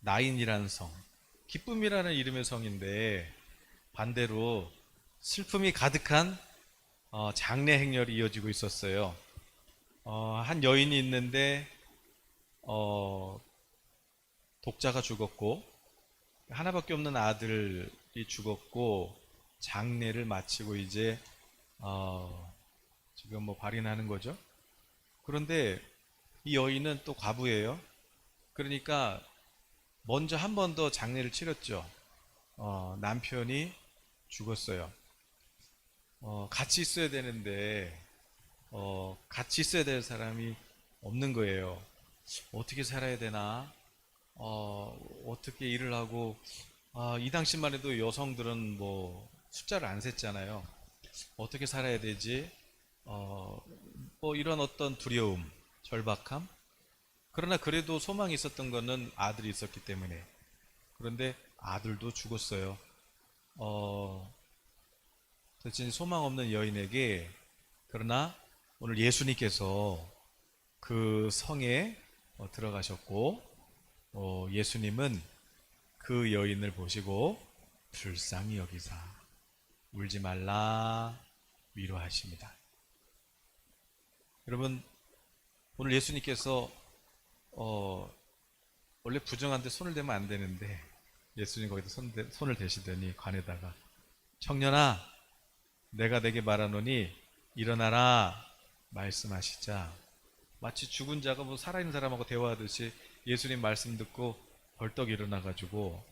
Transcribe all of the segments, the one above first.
나인이라는 성, 기쁨이라는 이름의 성인데 반대로 슬픔이 가득한 장례 행렬이 이어지고 있었어요. 한 여인이 있는데 어, 독자가 죽었고 하나밖에 없는 아들이 죽었고 장례를 마치고 이제 지금 뭐 발인하는 거죠. 그런데 이 여인은 또 과부예요. 그러니까 먼저 한 번 더 장례를 치렀죠. 남편이 죽었어요. 같이 있어야 되는데 같이 있어야 될 사람이 없는 거예요. 어떻게 살아야 되나? 어떻게 일을 하고, 이 당시만 해도 여성들은 뭐 숫자를 안 셌잖아요. 어떻게 살아야 되지? 뭐 이런 어떤 두려움, 절박함. 그러나 그래도 소망이 있었던 거는 아들이 있었기 때문에. 그런데 아들도 죽었어요. 대신 소망 없는 여인에게 그러나 오늘 예수님께서 그 성에 들어가셨고 예수님은 그 여인을 보시고 불쌍히 여기사 울지 말라 위로하십니다. 여러분 오늘 예수님께서 원래 부정한데 손을 대면 안 되는데 예수님 거기다 손을 대시더니 관에다가 청년아 내가 내게 말하노니 일어나라 말씀하시자 마치 죽은 자가 뭐 살아있는 사람하고 대화하듯이 예수님 말씀 듣고 벌떡 일어나가지고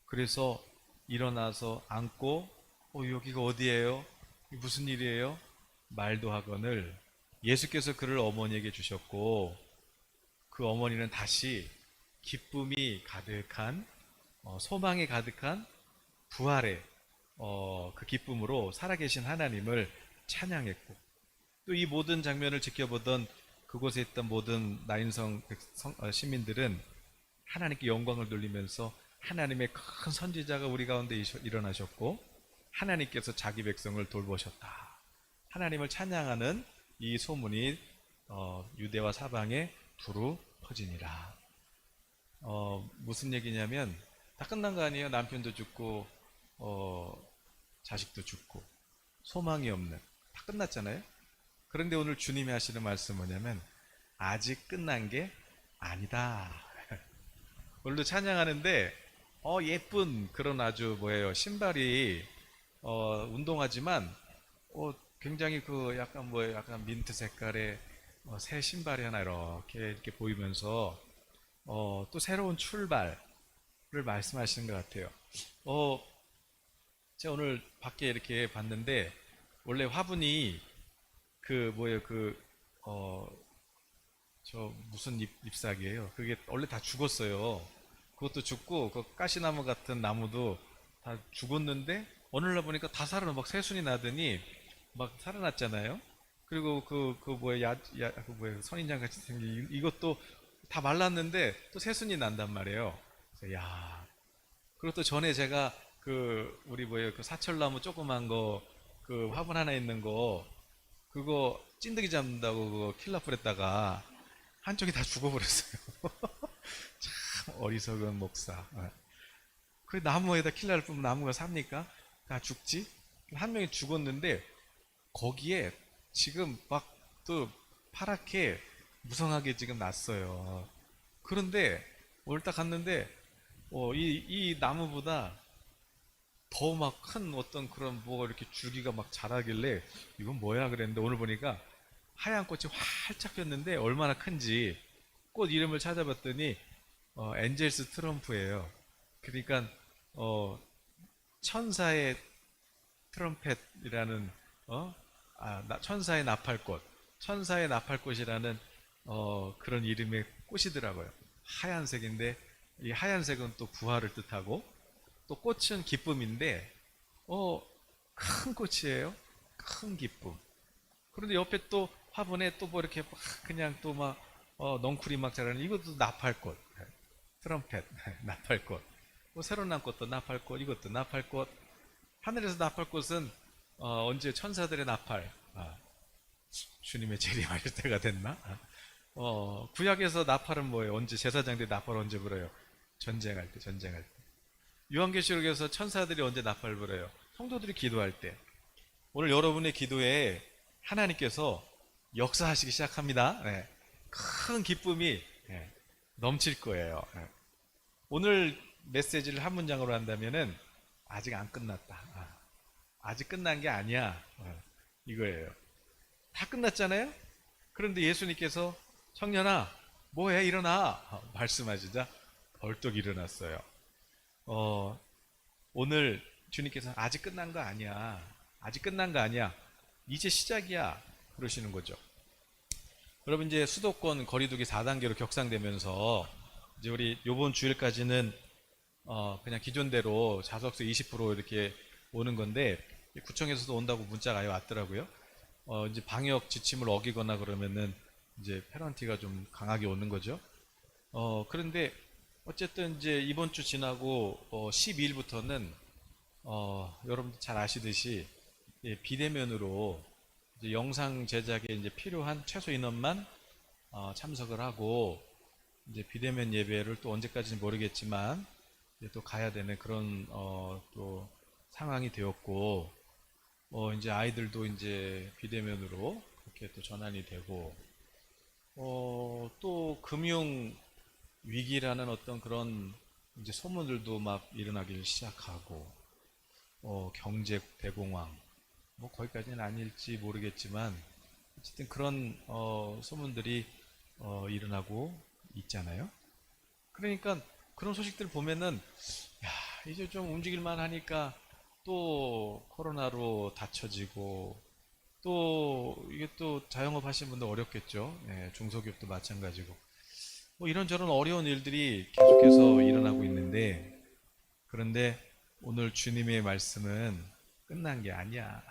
그래서 일어나서 앉고 여기가 어디예요? 무슨 일이에요? 말도 하거늘 예수께서 그를 어머니에게 주셨고 그 어머니는 다시 기쁨이 가득한 소망이 가득한 부활의 그 기쁨으로 살아계신 하나님을 찬양했고 또 이 모든 장면을 지켜보던 그곳에 있던 모든 나인성 시민들은 하나님께 영광을 돌리면서 하나님의 큰 선지자가 우리 가운데 일어나셨고 하나님께서 자기 백성을 돌보셨다. 하나님을 찬양하는 이 소문이 유대와 사방에 두루 퍼지니라. 무슨 얘기냐면 다 끝난 거 아니에요. 남편도 죽고 자식도 죽고 소망이 없는 다 끝났잖아요. 그런데 오늘 주님이 하시는 말씀은 뭐냐면 아직 끝난 게 아니다. 오늘도 찬양하는데 예쁜 그런 아주 뭐예요 신발이 운동화지만 굉장히 그 약간 뭐예요 약간 민트 색깔의 새 신발이 하나 이렇게 보이면서 또 새로운 출발을 말씀하시는 것 같아요. 제가 오늘 밖에 이렇게 봤는데 원래 화분이 그 뭐예요 저 무슨 잎사귀예요. 그게 원래 다 죽었어요. 그것도 죽고 그 가시나무 같은 나무도 다 죽었는데 어느 날 보니까 다 살아나 막 새순이 나더니 막 살아났잖아요. 그리고 그 뭐야 그 뭐야 선인장 같이 생긴 이것도 다 말랐는데 또 새순이 난단 말이에요. 그래서 야 그리고 또 전에 제가 그 우리 뭐예요 그 사철나무 조그만 거 그 화분 하나 있는 거 그거 찐득이 잡는다고 그거 킬라풀 했다가 한쪽이 다 죽어버렸어요. 참 어리석은 목사. 그 나무에다 킬라를 뿌면 나무가 삽니까? 다 죽지? 한 명이 죽었는데 거기에 지금 막 또 파랗게 무성하게 지금 났어요. 그런데 오늘 딱 갔는데 이 나무보다 더 막 큰 어떤 그런 뭐가 이렇게 줄기가 막 자라길래 이건 뭐야 그랬는데 오늘 보니까 하얀 꽃이 활짝 폈는데 얼마나 큰지 꽃 이름을 찾아봤더니 엔젤스 트럼프예요. 그러니까 천사의 트럼펫이라는 천사의 나팔꽃, 천사의 나팔꽃이라는 그런 이름의 꽃이더라고요. 하얀색인데 이 하얀색은 또 부활을 뜻하고 또 꽃은 기쁨인데 큰 꽃이에요. 큰 기쁨. 그런데 옆에 또 화분에 또 뭐 이렇게 막 그냥 또 막 넝쿨이 막 자라는 이것도 나팔꽃, 트럼펫, 나팔꽃. 뭐 새로 난 꽃도 나팔꽃, 이것도 나팔꽃. 하늘에서 나팔꽃은 언제 천사들의 나팔, 주님의 재림하실 때가 됐나? 구약에서 나팔은 뭐예요? 언제 제사장 때 나팔 언제 불어요? 전쟁할 때. 요한계시록에서 천사들이 언제 나팔을 해요? 성도들이 기도할 때. 오늘 여러분의 기도에 하나님께서 역사하시기 시작합니다. 네. 큰 기쁨이 네, 넘칠 거예요. 네. 오늘 메시지를 한 문장으로 한다면은 아직 안 끝났다. 아직 끝난 게 아니야. 이거예요. 다 끝났잖아요? 그런데 예수님께서 청년아, 뭐해? 일어나. 말씀하시자 벌떡 일어났어요. 오늘 주님께서 아직 끝난 거 아니야. 아직 끝난 거 아니야. 이제 시작이야. 그러시는 거죠. 여러분 이제 수도권 거리두기 4단계로 격상되면서 이제 우리 요번 주일까지는 그냥 기존대로 좌석수 20% 이렇게 오는 건데 구청에서도 온다고 문자가 왔더라고요. 이제 방역 지침을 어기거나 그러면은 이제 페널티가 좀 강하게 오는 거죠. 그런데 어쨌든 이제 이번 주 지나고 12일부터는 여러분들 잘 아시듯이 비대면으로 이제 영상 제작에 이제 필요한 최소 인원만 참석을 하고 이제 비대면 예배를 또 언제까지는 모르겠지만 이제 또 가야 되는 그런 또 상황이 되었고 이제 아이들도 이제 비대면으로 그렇게 또 전환이 되고 또 금융 위기라는 어떤 그런 이제 소문들도 막 일어나기 시작하고 경제 대공황 뭐 거기까지는 아닐지 모르겠지만 어쨌든 그런 소문들이 일어나고 있잖아요. 그러니까 그런 소식들 보면은 야, 이제 좀 움직일만 하니까 또 코로나로 닫혀지고 또 이게 또 자영업 하시는 분들 어렵겠죠. 예, 중소기업도 마찬가지고 뭐 이런저런 어려운 일들이 계속해서 일어나고 있는데 그런데 오늘 주님의 말씀은 끝난 게 아니야.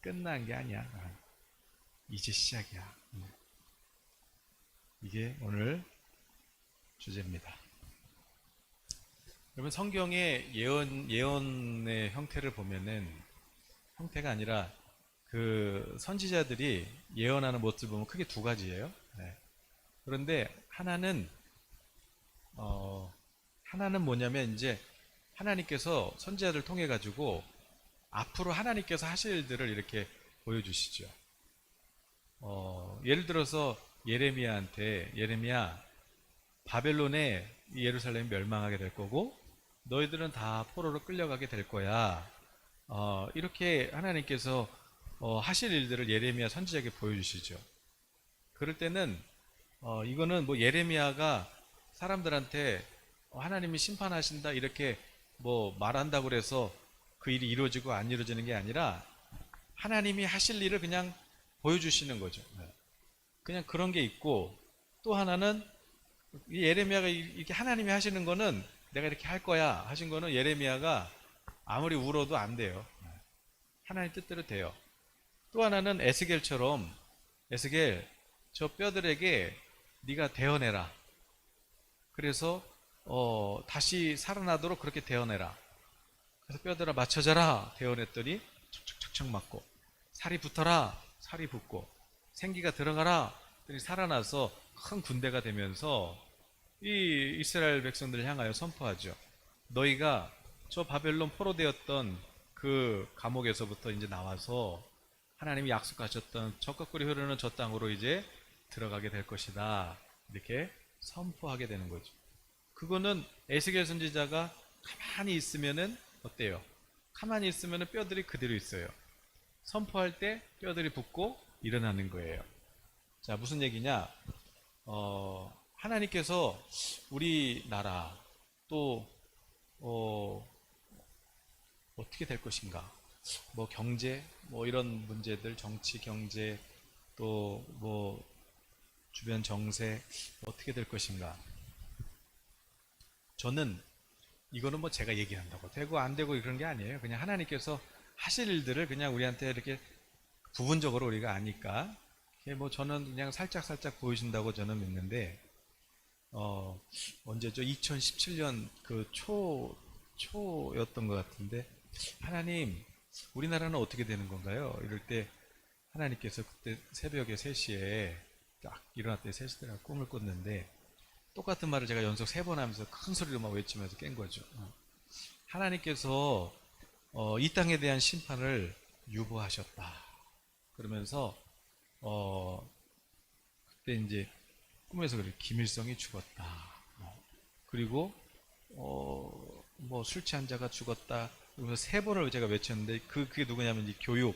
끝난 게 아니야. 이제 시작이야. 이게 오늘 주제입니다. 여러분 성경의 예언의 형태를 보면은 형태가 아니라 그 선지자들이 예언하는 모습을 보면 크게 두 가지예요. 네. 그런데 하나는 뭐냐면 이제 하나님께서 선지자들 통해 가지고 앞으로 하나님께서 하실 일들을 이렇게 보여주시죠. 예를 들어서 예레미야 바벨론에 예루살렘이 멸망하게 될 거고 너희들은 다 포로로 끌려가게 될 거야. 이렇게 하나님께서 하실 일들을 예레미야 선지자에게 보여주시죠. 그럴 때는 이거는 뭐 예레미야가 사람들한테 하나님이 심판하신다 이렇게 뭐 말한다고 해서 그 일이 이루어지고 안 이루어지는 게 아니라 하나님이 하실 일을 그냥 보여주시는 거죠. 그냥 그런 게 있고 또 하나는 예레미야가 이렇게 하나님이 하시는 거는 내가 이렇게 할 거야 하신 거는 예레미야가 아무리 울어도 안 돼요. 하나님 뜻대로 돼요. 또 하나는 에스겔처럼 에스겔 저 뼈들에게 네가 대어내라. 그래서 다시 살아나도록 그렇게 대어내라. 그래서 뼈들아 맞춰져라 대어냈더니 척척척척 맞고 살이 붙어라 살이 붙고 생기가 들어가라 그랬더니 살아나서 큰 군대가 되면서 이 이스라엘 백성들을 향하여 선포하죠. 너희가 저 바벨론 포로되었던 그 감옥에서부터 이제 나와서 하나님이 약속하셨던 적과 꿀이 흐르는 저 땅으로 이제 들어가게 될 것이다. 이렇게 선포하게 되는 거죠. 그거는 에스겔 선지자가 가만히 있으면은 어때요? 가만히 있으면은 뼈들이 그대로 있어요. 선포할 때 뼈들이 붙고 일어나는 거예요. 자, 무슨 얘기냐? 하나님께서 우리나라 또 어떻게 될 것인가? 뭐 경제, 뭐 이런 문제들, 정치, 경제, 또 뭐 주변 정세 어떻게 될 것인가? 저는 이거는 뭐 제가 얘기한다고 되고 안 되고 그런 게 아니에요. 그냥 하나님께서 하실 일들을 그냥 우리한테 이렇게 부분적으로 우리가 아니까 뭐 저는 그냥 살짝 보여준다고 저는 믿는데 언제죠? 2017년 그 초였던 것 같은데 하나님 우리나라는 어떻게 되는 건가요? 이럴 때 하나님께서 그때 새벽에 3시에 딱 일어났더니 3시대가 꿈을 꿨는데 똑같은 말을 제가 연속 3번 하면서 큰 소리로 막 외치면서 깬 거죠. 하나님께서 이 땅에 대한 심판을 유보하셨다. 그러면서 그때 이제 꿈에서 그래, 김일성이 죽었다. 그리고 뭐 술 취한 자가 죽었다. 그러면서 3번을 제가 외쳤는데 그게 누구냐면 이 교육,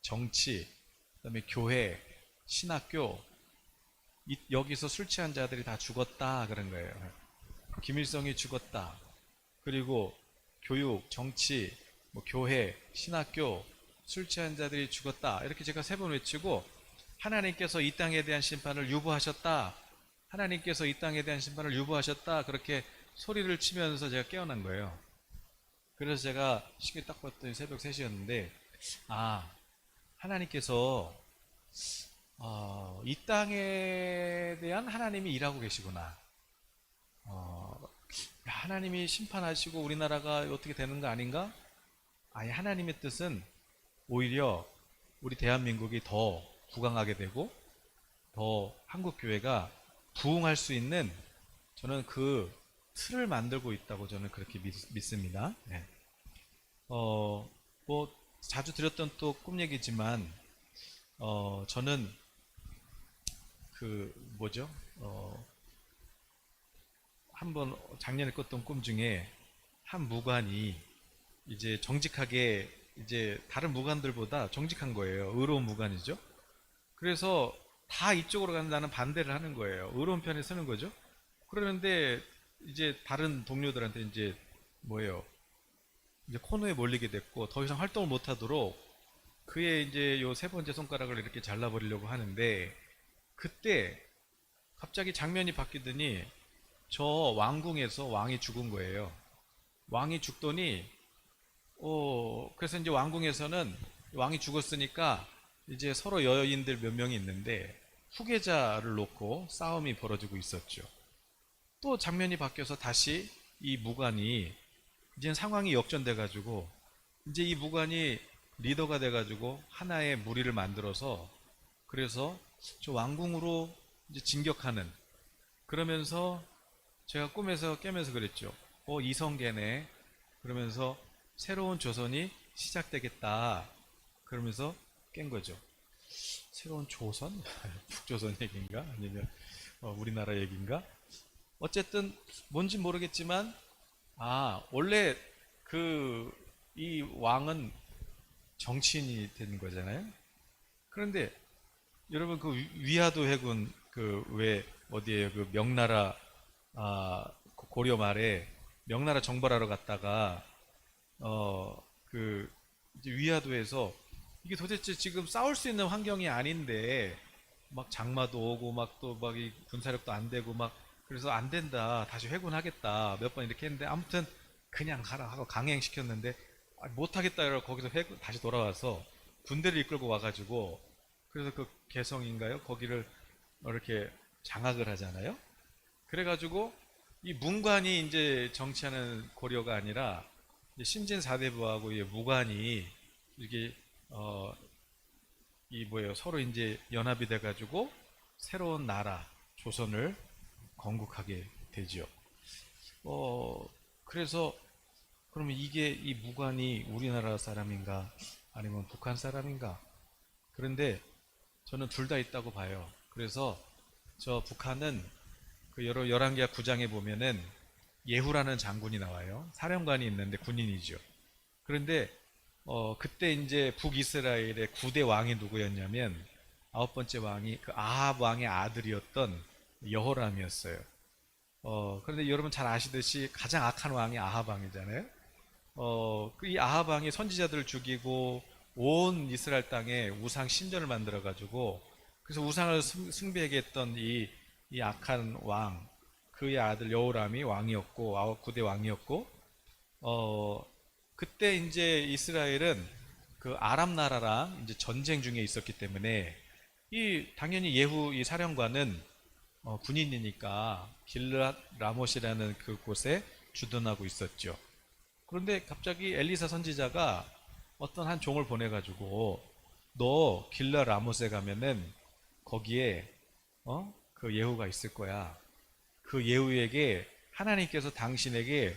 정치, 그다음에 교회, 신학교, 여기서 술 취한 자들이 다 죽었다 그런 거예요. 김일성이 죽었다. 그리고 교육, 정치, 뭐 교회, 신학교, 술 취한 자들이 죽었다. 이렇게 제가 3번 외치고 하나님께서 이 땅에 대한 심판을 유보하셨다. 하나님께서 이 땅에 대한 심판을 유보하셨다. 그렇게 소리를 치면서 제가 깨어난 거예요. 그래서 제가 시계 딱 봤더니 새벽 3시였는데 하나님께서 이 땅에 대한 하나님이 일하고 계시구나. 하나님이 심판하시고 우리나라가 어떻게 되는 거 아닌가? 아니, 하나님의 뜻은 오히려 우리 대한민국이 더 부강하게 되고 더 한국교회가 부흥할 수 있는, 저는 그 틀을 만들고 있다고 저는 그렇게 믿습니다. 네. 뭐 자주 드렸던 또 꿈 얘기지만 저는 그 뭐죠? 한번 작년에 꿨던 꿈 중에 한 무관이 이제 정직하게, 이제 다른 무관들보다 정직한 거예요. 의로운 무관이죠. 그래서 다 이쪽으로 가는, 나는 반대를 하는 거예요. 의로운 편에 서는 거죠. 그러는데 이제 다른 동료들한테 이제 뭐예요? 이제 코너에 몰리게 됐고 더 이상 활동을 못 하도록 그의 이제 요 3번째 손가락을 이렇게 잘라버리려고 하는데, 그때 갑자기 장면이 바뀌더니 저 왕궁에서 왕이 죽은 거예요. 왕이 죽더니 그래서 이제 왕궁에서는 왕이 죽었으니까 이제 서로 여인들 몇 명이 있는데 후계자를 놓고 싸움이 벌어지고 있었죠. 또 장면이 바뀌어서 다시 이 무관이, 이제 상황이 역전돼 가지고 이제 이 무관이 리더가 돼 가지고 하나의 무리를 만들어서, 그래서 저 왕궁으로 이제 진격하는, 그러면서 제가 꿈에서 깨면서 그랬죠. 이성계네. 그러면서 새로운 조선이 시작되겠다. 그러면서 깬 거죠. 새로운 조선? 북조선 얘기인가? 아니면 우리나라 얘기인가? 어쨌든 뭔지 모르겠지만 원래 이 왕은 정치인이 된 거잖아요. 그런데 여러분 그 위화도 해군 그 왜 어디에요? 그 명나라 고려 말에 명나라 정벌하러 갔다가 그 이제 위화도에서 이게 도대체 지금 싸울 수 있는 환경이 아닌데 막 장마도 오고 막 또 막 이 군사력도 안 되고 막, 그래서 안 된다, 다시 회군하겠다 몇 번 이렇게 했는데 아무튼 그냥 가라 하고 강행시켰는데 못 하겠다 이러고 거기서 다시 돌아와서 군대를 이끌고 와가지고, 그래서 그 개성인가요? 거기를 이렇게 장악을 하잖아요. 그래가지고 이 문관이 이제 정치하는 고려가 아니라 이제 신진 사대부하고 이 무관이 이게 이 뭐예요? 서로 이제 연합이 돼가지고 새로운 나라 조선을 건국하게 되죠. 그래서 그러면 이게 이 무관이 우리나라 사람인가 아니면 북한 사람인가? 그런데 저는 둘 다 있다고 봐요. 그래서 저 북한은 그 여러 열왕기하 9장에 보면은 예후라는 장군이 나와요. 사령관이 있는데 군인이죠. 그런데 그때 이제 북이스라엘의 9대 왕이 누구였냐면 9번째 왕이 그 아합 왕의 아들이었던 여호람이었어요. 그런데 여러분 잘 아시듯이 가장 악한 왕이 아합 왕이잖아요. 이 아합 왕이 선지자들을 죽이고 온 이스라엘 땅에 우상 신전을 만들어 가지고, 그래서 우상을 숭배하게 했던 이 악한 왕, 그의 아들 여호람이 왕이었고 9대 왕이었고, 그때 이제 이스라엘은 그 아람 나라랑 이제 전쟁 중에 있었기 때문에 당연히 예후 이 사령관은 군인이니까 길르앗 라못이라는 그곳에 주둔하고 있었죠. 그런데 갑자기 엘리사 선지자가 어떤 한 종을 보내가지고 너 길르앗 라못에 가면은 거기에 그 예후가 있을 거야. 그 예후에게 하나님께서 당신에게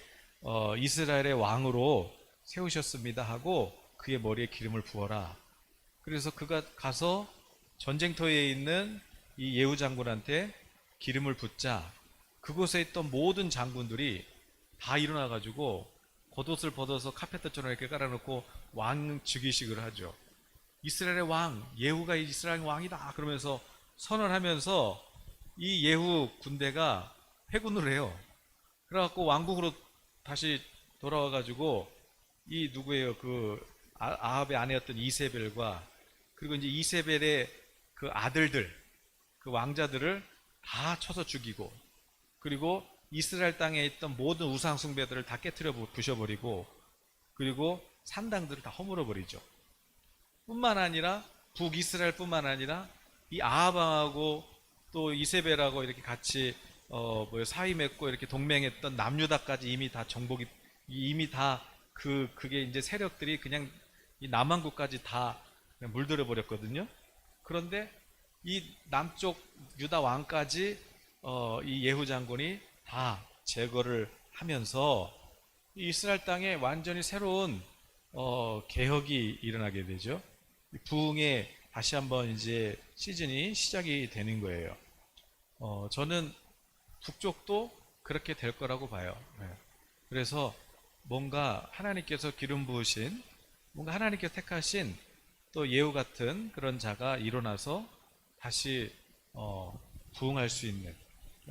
이스라엘의 왕으로 세우셨습니다 하고 그의 머리에 기름을 부어라. 그래서 그가 가서 전쟁터에 있는 이 예후 장군한테 기름을 붓자 그곳에 있던 모든 장군들이 다 일어나 가지고 겉옷을 벗어서 카페트처럼 이렇게 깔아놓고 왕 즉위식을 하죠. 이스라엘의 왕, 예후가 이스라엘 왕이다 그러면서 선언하면서 이 예후 군대가 회군을 해요. 그래갖고 왕궁으로 다시 돌아와가지고 이 누구예요? 그 아합의 아내였던 이세벨과 그리고 이제 이세벨의 그 아들들, 그 왕자들을 다 쳐서 죽이고 그리고 이스라엘 땅에 있던 모든 우상 숭배들을 다 깨트려 부셔버리고 그리고 산당들을 다 허물어 버리죠. 뿐만 아니라 북이스라엘뿐만 아니라 이 아합왕하고 또 이세벨하고 이렇게 같이 사위 맺고 이렇게 동맹했던 남유다까지 이미 다 정복이 이미 다 그게 이제 세력들이 그냥 이 남한국까지 다 물들어 버렸거든요. 그런데 이 남쪽 유다 왕까지 이 예후 장군이 다 제거를 하면서 이 이스라엘 땅에 완전히 새로운 개혁이 일어나게 되죠. 부흥의 다시 한번 이제 시즌이 시작이 되는 거예요. 저는 북쪽도 그렇게 될 거라고 봐요. 네. 그래서 뭔가 하나님께서 기름 부으신, 뭔가 하나님께서 택하신 또 예후 같은 그런 자가 일어나서 다시 부흥할 수 있는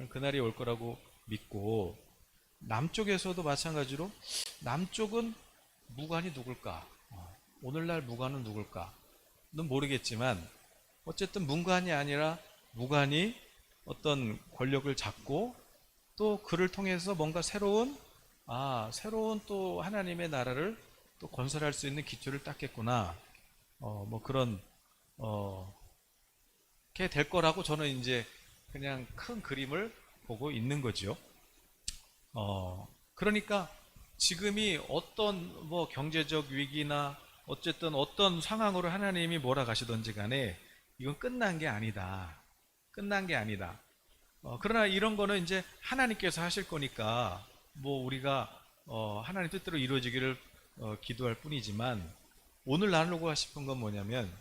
그날이 올 거라고 믿고, 남쪽에서도 마찬가지로 남쪽은 무관이 누굴까? 오늘날 무관은 누굴까? 는 모르겠지만 어쨌든 문관이 아니라 무관이 어떤 권력을 잡고 또 그를 통해서 뭔가 새로운 또 하나님의 나라를 또 건설할 수 있는 기초를 닦겠구나. 뭐 그런 게 될 거라고 저는 이제 그냥 큰 그림을 보고 있는 거죠. 그러니까 지금이 어떤 뭐 경제적 위기나 어쨌든 어떤 상황으로 하나님이 몰아가시던지 간에 이건 끝난 게 아니다. 끝난 게 아니다. 그러나 이런 거는 이제 하나님께서 하실 거니까 뭐 우리가 하나님 뜻대로 이루어지기를 기도할 뿐이지만, 오늘 나누고 싶은 건 뭐냐면,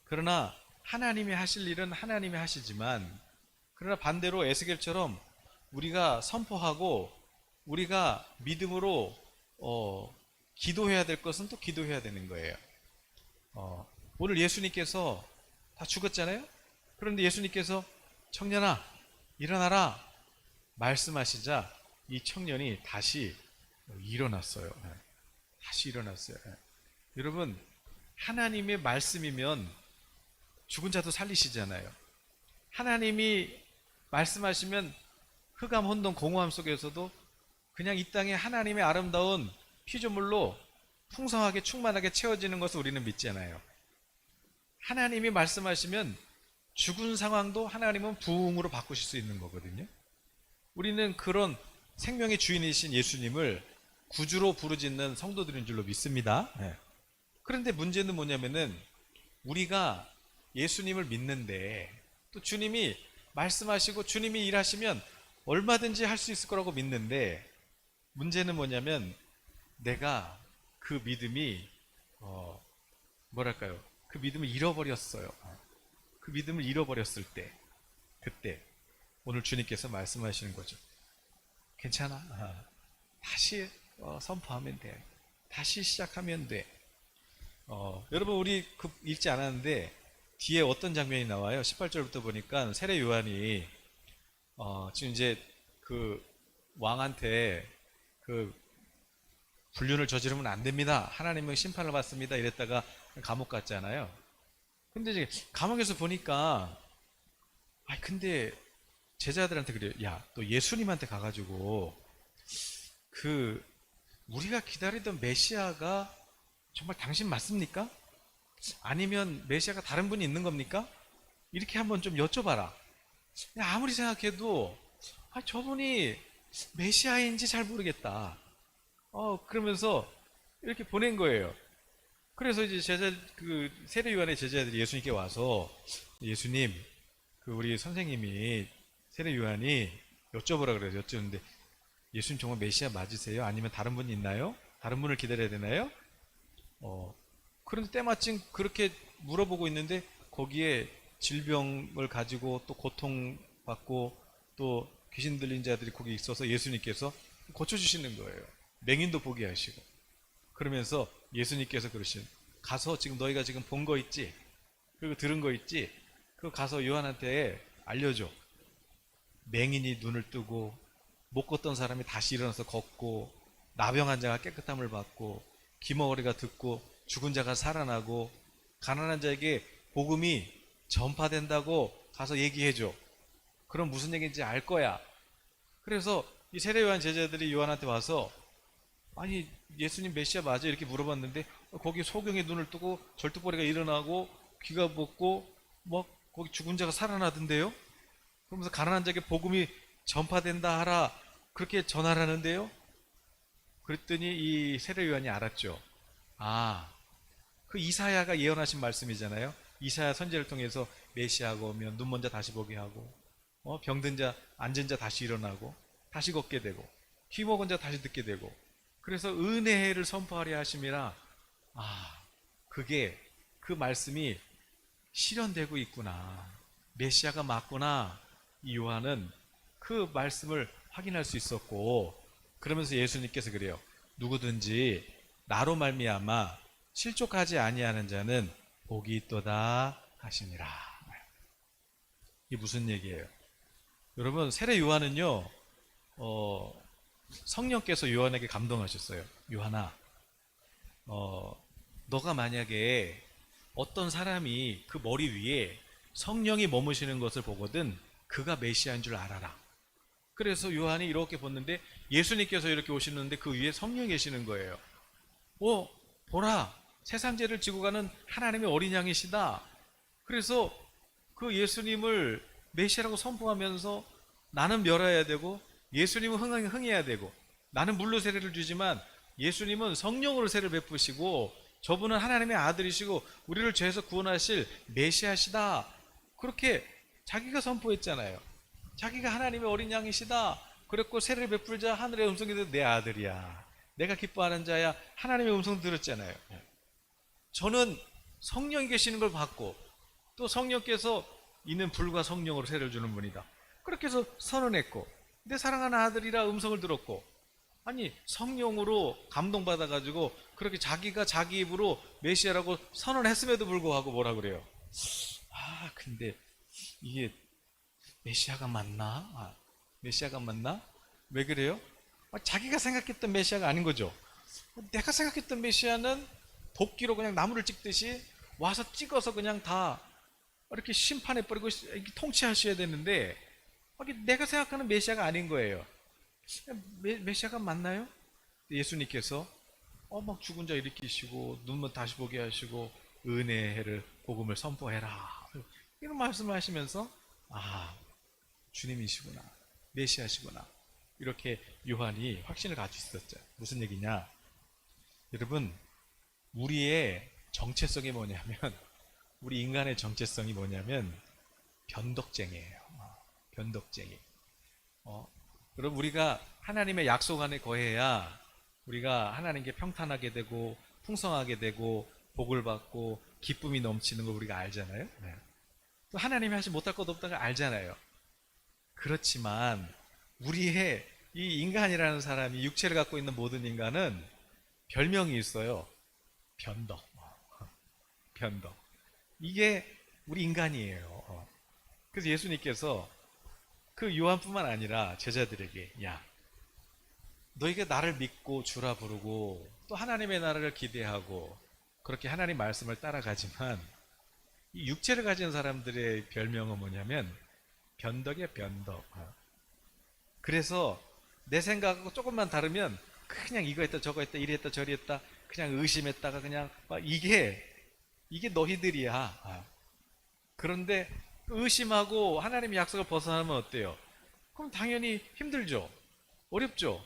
그러나 하나님이 하실 일은 하나님이 하시지만 그러나 반대로 에스겔처럼 우리가 선포하고 우리가 믿음으로 기도해야 될 것은 또 기도해야 되는 거예요. 오늘 예수님께서 다 죽었잖아요. 그런데 예수님께서 청년아 일어나라 말씀하시자 이 청년이 다시 일어났어요. 다시 일어났어요. 여러분, 하나님의 말씀이면 죽은 자도 살리시잖아요. 하나님이 말씀하시면 흑암, 혼돈, 공허함 속에서도 그냥 이 땅에 하나님의 아름다운 피조물로 풍성하게 충만하게 채워지는 것을 우리는 믿잖아요. 하나님이 말씀하시면 죽은 상황도 하나님은 부흥으로 바꾸실 수 있는 거거든요. 우리는 그런 생명의 주인이신 예수님을 구주로 부르짖는 성도들인 줄로 믿습니다. 그런데 문제는 뭐냐면은 우리가 예수님을 믿는데 또 주님이 말씀하시고 주님이 일하시면 얼마든지 할 수 있을 거라고 믿는데, 문제는 뭐냐면 내가 그 믿음이 그 믿음을 잃어버렸어요. 그 믿음을 잃어버렸을 때, 그때 오늘 주님께서 말씀하시는 거죠. 괜찮아. 다시 선포하면 돼. 다시 시작하면 돼. 여러분, 우리 읽지 않았는데 뒤에 어떤 장면이 나와요? 18절부터 보니까 세례 요한이 지금 이제 그 왕한테 그 불륜을 저지르면 안 됩니다. 하나님은 심판을 받습니다. 이랬다가 감옥 갔잖아요. 근데 이제 감옥에서 보니까 근데 제자들한테 그래요. 야, 너 예수님한테 가가지고 우리가 기다리던 메시아가 정말 당신 맞습니까? 아니면 메시아가 다른 분이 있는 겁니까? 이렇게 한번 좀 여쭤봐라. 아무리 생각해도 저분이 메시아인지 잘 모르겠다. 그러면서 이렇게 보낸 거예요. 그래서 이제 세례 요한의 제자들이 예수님께 와서, 예수님, 우리 선생님이 세례 요한이 여쭤보라 그래요. 여쭤는데 예수님 정말 메시아 맞으세요? 아니면 다른 분이 있나요? 다른 분을 기다려야 되나요? 어, 그런데 때마침 그렇게 물어보고 있는데 거기에 질병을 가지고 또 고통받고 또 귀신 들린 자들이 거기 있어서 예수님께서 고쳐주시는 거예요. 맹인도 보게 하시고. 그러면서 예수님께서 그러신, 가서 지금 너희가 지금 본 거 있지? 그리고 들은 거 있지? 그거 가서 요한한테 알려줘. 맹인이 눈을 뜨고 못 걷던 사람이 다시 일어나서 걷고 나병 환자가 깨끗함을 받고 귀머거리가 듣고 죽은 자가 살아나고 가난한 자에게 복음이 전파된다고 가서 얘기해줘. 그럼 무슨 얘기인지 알 거야. 그래서 이 세례 요한 제자들이 요한한테 와서 아니 예수님 메시아 맞아? 이렇게 물어봤는데 거기 소경의 눈을 뜨고 절뚝거리가 일어나고 귀가 먹고 뭐 거기 죽은 자가 살아나던데요? 그러면서 가난한 자에게 복음이 전파된다 하라 그렇게 전하라는데요? 그랬더니 이 세례 요한이 알았죠. 아, 그 이사야가 예언하신 말씀이잖아요. 이사야 선지자를 통해서 메시아가 오면 눈먼 자 다시 보게 하고 병든 자 앉은 자 다시 일어나고 다시 걷게 되고 귀 먹은 자 다시 듣게 되고 그래서 은혜를 선포하려 하심이라. 아, 그게 그 말씀이 실현되고 있구나. 메시아가 맞구나. 이 요한은 그 말씀을 확인할 수 있었고 그러면서 예수님께서 그래요. 누구든지 나로 말미암아 실족하지 아니하는 자는 복이 있도다 하시니라. 이게 무슨 얘기예요? 여러분 세례 요한은요 성령께서 요한에게 감동하셨어요. 요한아, 너가 만약에 어떤 사람이 그 머리 위에 성령이 머무시는 것을 보거든 그가 메시아인 줄 알아라. 그래서 요한이 이렇게 봤는데 예수님께서 이렇게 오시는데 그 위에 성령이 계시는 거예요. 보라, 세상 죄를 지고 가는 하나님의 어린 양이시다. 그래서 그 예수님을 메시아라고 선포하면서 나는 멸해야 되고 예수님은 흥해야 되고 나는 물로 세례를 주지만 예수님은 성령으로 세례를 베푸시고 저분은 하나님의 아들이시고 우리를 죄에서 구원하실 메시아시다. 그렇게 자기가 선포했잖아요. 자기가 하나님의 어린 양이시다. 그랬고 세례를 베풀자 하늘의 음성이 들어 내 아들이야. 내가 기뻐하는 자야. 하나님의 음성 들었잖아요. 저는 성령이 계시는 걸 봤고 또 성령께서 이는 불과 성령으로 세례를 주는 분이다. 그렇게 해서 선언했고 내 사랑하는 아들이라 음성을 들었고 아니 성령으로 감동받아가지고 그렇게 자기가 자기 입으로 메시아라고 선언했음에도 불구하고 뭐라 그래요? 근데 이게 메시아가 맞나? 메시아가 맞나? 왜 그래요? 자기가 생각했던 메시아가 아닌 거죠. 내가 생각했던 메시아는 도끼로 그냥 나무를 찍듯이 와서 찍어서 그냥 다 이렇게 심판해버리고 통치하셔야 되는데 내가 생각하는 메시아가 아닌 거예요. 메시아가 맞나요? 예수님께서 막 죽은 자 일으키시고 눈먼 다시 보게 하시고 은혜를 복음을 선포해라 이런 말씀을 하시면서 주님이시구나 메시아시구나 이렇게 요한이 확신을 가지고 있었죠. 무슨 얘기냐? 여러분 우리의 정체성이 뭐냐면 우리 인간의 정체성이 뭐냐면 변덕쟁이에요. 변덕쟁이. 여러분 우리가 하나님의 약속 안에 거해야 우리가 하나님께 평탄하게 되고 풍성하게 되고 복을 받고 기쁨이 넘치는 걸 우리가 알잖아요. 또 하나님이 하지 못할 것 없다는 걸 알잖아요. 그렇지만 우리의 이 인간이라는 사람이 육체를 갖고 있는 모든 인간은 별명이 있어요. 변덕. 변덕. 이게 우리 인간이에요. 그래서 예수님께서 그 요한뿐만 아니라 제자들에게 야 너희가 나를 믿고 주라 부르고 또 하나님의 나라를 기대하고 그렇게 하나님 말씀을 따라가지만 이 육체를 가진 사람들의 별명은 뭐냐면 변덕이야 변덕. 그래서 내 생각하고 조금만 다르면 그냥 이거 했다 저거 했다 이리 했다 저리 했다 그냥 의심했다가 그냥 막 이게 너희들이야. 그런데 의심하고 하나님의 약속을 벗어나면 어때요? 그럼 당연히 힘들죠. 어렵죠.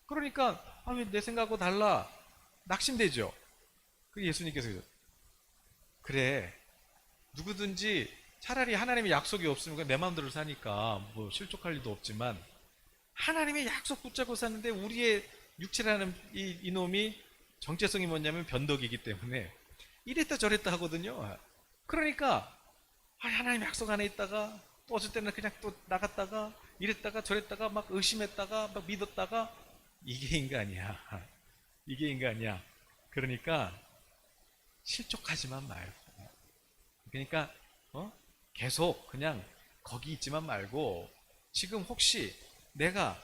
그러니까 왜 내 생각하고 달라? 낙심되죠. 그 예수님께서 그래 누구든지 차라리 하나님의 약속이 없으면 내 마음대로 사니까 뭐 실족할 일도 없지만, 하나님의 약속 붙잡고 사는데 우리의 육체라는 이놈이 정체성이 뭐냐면 변덕이기 때문에 이랬다 저랬다 하거든요. 그러니까 하나님 약속 안에 있다가 또 어쩔 때는 그냥 또 나갔다가 이랬다가 저랬다가 막 의심했다가 막 믿었다가, 이게 인간이야. 이게 인간이야. 그러니까 실족하지만 말고, 그러니까 계속 그냥 거기 있지만 말고, 지금 혹시 내가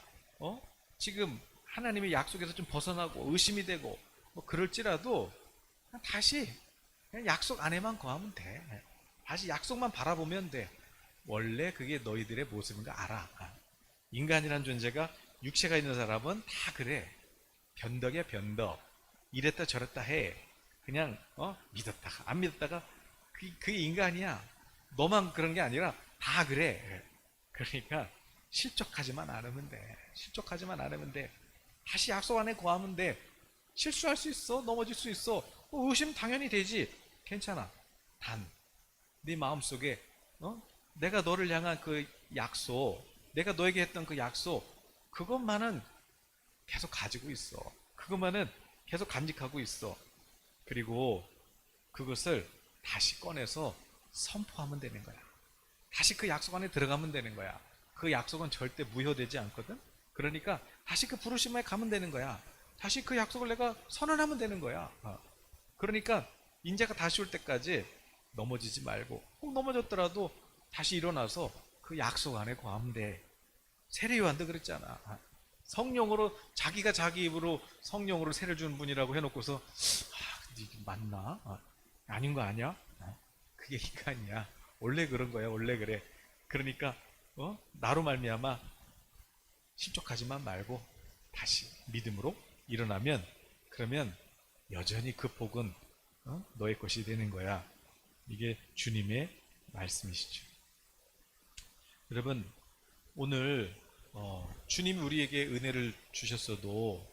지금 하나님의 약속에서 좀 벗어나고 의심이 되고 뭐 그럴지라도 다시 그냥 약속 안에만 거하면 돼. 다시 약속만 바라보면 돼. 원래 그게 너희들의 모습인 거 알아. 인간이란 존재가, 육체가 있는 사람은 다 그래. 변덕이야, 변덕. 이랬다 저랬다 해. 그냥 믿었다가 안 믿었다가, 그게 인간이야. 너만 그런 게 아니라 다 그래. 그러니까 실족하지만 않으면 돼. 실족하지만 않으면 돼. 다시 약속 안에 거하면 돼. 실수할 수 있어. 넘어질 수 있어. 의심 당연히 되지. 괜찮아. 단, 네 마음속에 내가 너를 향한 그 약속, 내가 너에게 했던 그 약속, 그것만은 계속 가지고 있어. 그것만은 계속 간직하고 있어. 그리고 그것을 다시 꺼내서 선포하면 되는 거야. 다시 그 약속 안에 들어가면 되는 거야. 그 약속은 절대 무효되지 않거든. 그러니까 다시 그 부르심에 가면 되는 거야. 다시 그 약속을 내가 선언하면 되는 거야. 그러니까 인자가 다시 올 때까지 넘어지지 말고, 혹 넘어졌더라도 다시 일어나서 그 약속 안에 거하면 돼. 세례 요한도 그랬잖아. 성령으로, 자기가 자기 입으로 성령으로 세례 주는 분이라고 해놓고서 근데 이게 맞나? 아닌 거 아니야? 그게 인간이야. 원래 그런 거야. 원래 그래. 그러니까 나로 말미암아 실족하지만 말고 다시 믿음으로 일어나면, 그러면 여전히 그 복은 너의 것이 되는 거야. 이게 주님의 말씀이시죠. 여러분, 오늘 주님이 우리에게 은혜를 주셨어도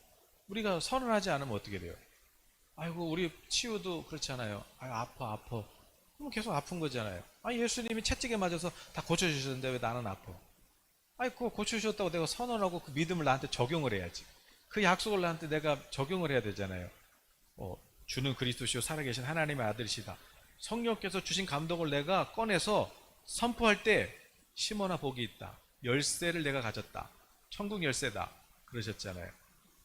우리가 선언하지 않으면 어떻게 돼요? 아이고, 우리 치유도 그렇잖아요. 아파. 그럼 계속 아픈 거잖아요. 예수님이 채찍에 맞아서 다 고쳐주셨는데 왜 나는 아파? 그거 고쳐주셨다고 내가 선언하고 그 믿음을 나한테 적용을 해야지. 그 약속을 나한테 내가 적용을 해야 되잖아요. 주는 그리스도시요 살아계신 하나님의 아들이시다. 성령께서 주신 감동을 내가 꺼내서 선포할 때, 시몬아 복이 있다. 열쇠를 내가 가졌다. 천국 열쇠다. 그러셨잖아요.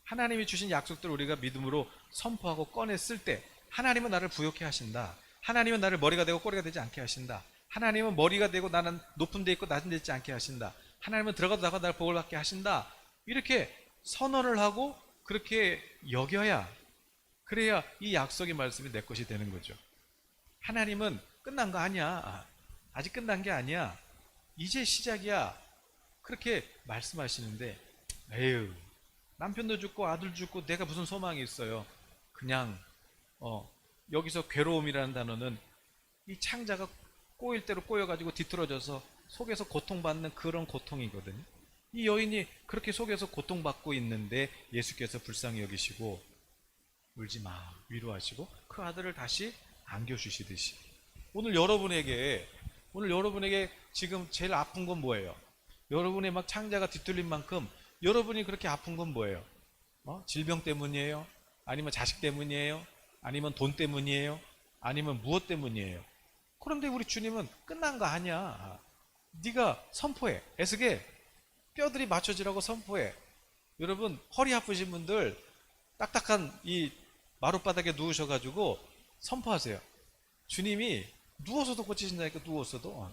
하나님이 주신 약속들을 우리가 믿음으로 선포하고 꺼냈을 때, 하나님은 나를 부욕해 하신다. 하나님은 나를 머리가 되고 꼬리가 되지 않게 하신다. 하나님은 머리가 되고 나는 높은 데 있고 낮은 데 있지 않게 하신다. 하나님은 들어가도 나가도 나를 복을 받게 하신다. 이렇게 선언을 하고 그렇게 여겨야, 그래야 이 약속의 말씀이 내 것이 되는 거죠. 하나님은 끝난 거 아니야. 아직 끝난 게 아니야. 이제 시작이야. 그렇게 말씀하시는데, 에휴, 남편도 죽고 아들 죽고 내가 무슨 소망이 있어요. 그냥 여기서 괴로움이라는 단어는 이 창자가 꼬일 대로 꼬여가지고 뒤틀어져서 속에서 고통받는 그런 고통이거든요. 이 여인이 그렇게 속에서 고통받고 있는데 예수께서 불쌍히 여기시고 울지 마, 위로하시고 그 아들을 다시 안겨주시듯이, 오늘 여러분에게 지금 제일 아픈 건 뭐예요? 여러분의 막 창자가 뒤틀린 만큼 여러분이 그렇게 아픈 건 뭐예요? 질병 때문이에요? 아니면 자식 때문이에요? 아니면 돈 때문이에요? 아니면 무엇 때문이에요? 그런데 우리 주님은 끝난 거 아니야. 네가 선포해. 애쓰게 뼈들이 맞춰지라고 선포해. 여러분, 허리 아프신 분들 딱딱한 이 마룻바닥에 누우셔가지고 선포하세요. 주님이 누워서도 고치신다니까. 누워서도.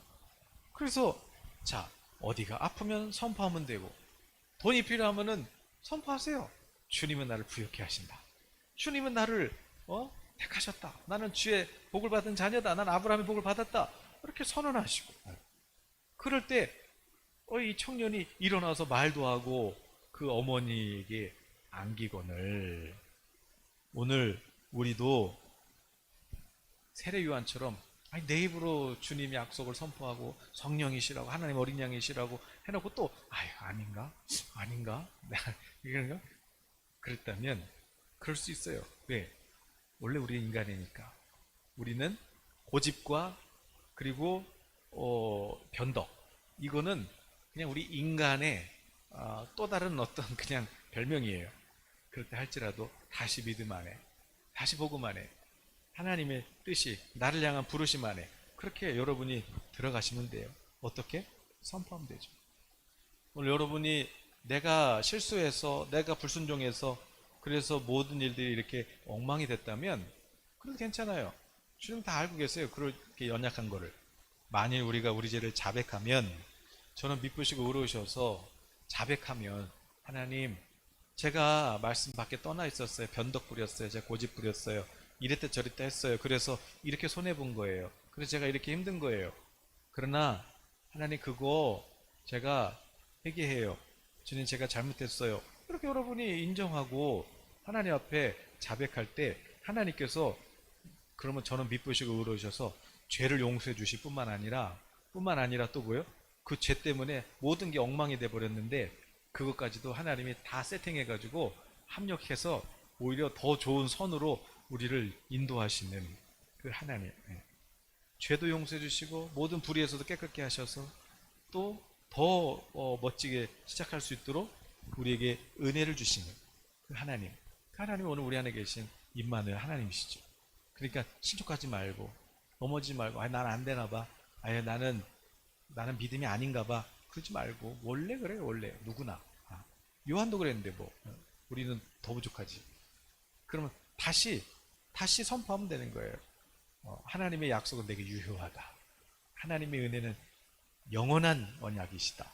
그래서 자, 어디가 아프면 선포하면 되고, 돈이 필요하면은 선포하세요. 주님은 나를 부욕해 하신다. 주님은 나를 택하셨다. 나는 주의 복을 받은 자녀다. 난 아브라함의 복을 받았다. 이렇게 선언하시고, 그럴 때 이 청년이 일어나서 말도 하고 그 어머니에게 안기거늘, 오늘 우리도 세례 요한처럼 내 입으로 주님의 약속을 선포하고 성령이시라고, 하나님 어린 양이시라고 해놓고 또 아닌가? 이런가? 그랬다면 그럴 수 있어요. 왜? 원래 우리 인간이니까. 우리는 고집과 그리고 변덕. 이거는 그냥 우리 인간의 또 다른 어떤 그냥 별명이에요. 그럴 때 할지라도 다시 믿음 안에, 다시 복음 안에, 하나님의 뜻이 나를 향한 부르심 안에 그렇게 여러분이 들어가시면 돼요. 어떻게? 선포하면 되죠. 오늘 여러분이 내가 실수해서 내가 불순종해서 그래서 모든 일들이 이렇게 엉망이 됐다면 그래도 괜찮아요. 주님 다 알고 계세요. 그렇게 연약한 거를. 만일 우리가 우리 죄를 자백하면 저는 미쁘시고 의로우셔서 자백하면 하나님 제가 말씀 밖에 떠나 있었어요. 변덕 부렸어요. 제가 고집 부렸어요. 이랬다 저랬다 했어요. 그래서 이렇게 손해본 거예요. 그래서 제가 이렇게 힘든 거예요. 그러나 하나님 그거 제가 회개해요. 주님 제가 잘못했어요. 이렇게 여러분이 인정하고 하나님 앞에 자백할 때 하나님께서 그러면 저는 미쁘시고 의로우셔서 죄를 용서해 주실 뿐만 아니라 또 뭐요? 그 죄 때문에 모든 게 엉망이 돼 버렸는데 그것까지도 하나님이 다 세팅해 가지고 합력해서 오히려 더 좋은 선으로 우리를 인도하시는 그 하나님. 죄도 용서해 주시고 모든 불의에서도 깨끗게 하셔서 또 더 멋지게 시작할 수 있도록 우리에게 은혜를 주시는 그 하나님. 그 하나님이 오늘 우리 안에 계신 임마누엘 하나님이시죠. 그러니까 실족하지 말고 넘어지지 말고 난 안 되나 봐. 나는 믿음이 아닌가 봐. 그러지 말고 원래 그래 원래 누구나. 요한도 그랬는데 뭐 우리는 더 부족하지. 그러면 다시 선포하면 되는 거예요. 하나님의 약속은 내게 유효하다. 하나님의 은혜는 영원한 언약이시다.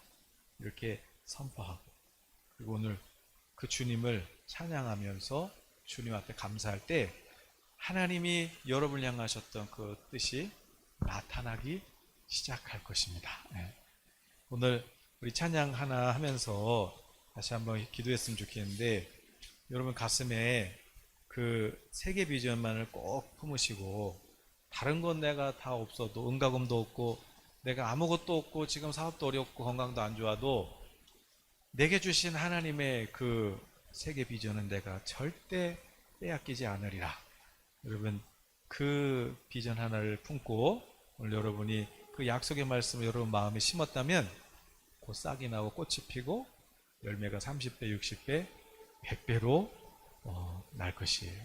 이렇게 선포하고 그리고 오늘 그 주님을 찬양하면서 주님 앞에 감사할 때 하나님이 여러분을 향하셨던 그 뜻이 나타나기 시작할 것입니다. 오늘 우리 찬양 하나 하면서 다시 한번 기도했으면 좋겠는데 여러분 가슴에 그 세계 비전만을 꼭 품으시고 다른 건 내가 다 없어도 응가금도 없고 내가 아무것도 없고 지금 사업도 어렵고 건강도 안 좋아도 내게 주신 하나님의 그 세계 비전은 내가 절대 빼앗기지 않으리라. 여러분 그 비전 하나를 품고 오늘 여러분이 그 약속의 말씀을 여러분 마음에 심었다면 곧 싹이 나고 꽃이 피고 열매가 30배, 60배, 100배로 날 것이에요.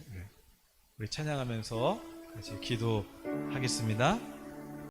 우리 찬양하면서 같이 기도하겠습니다.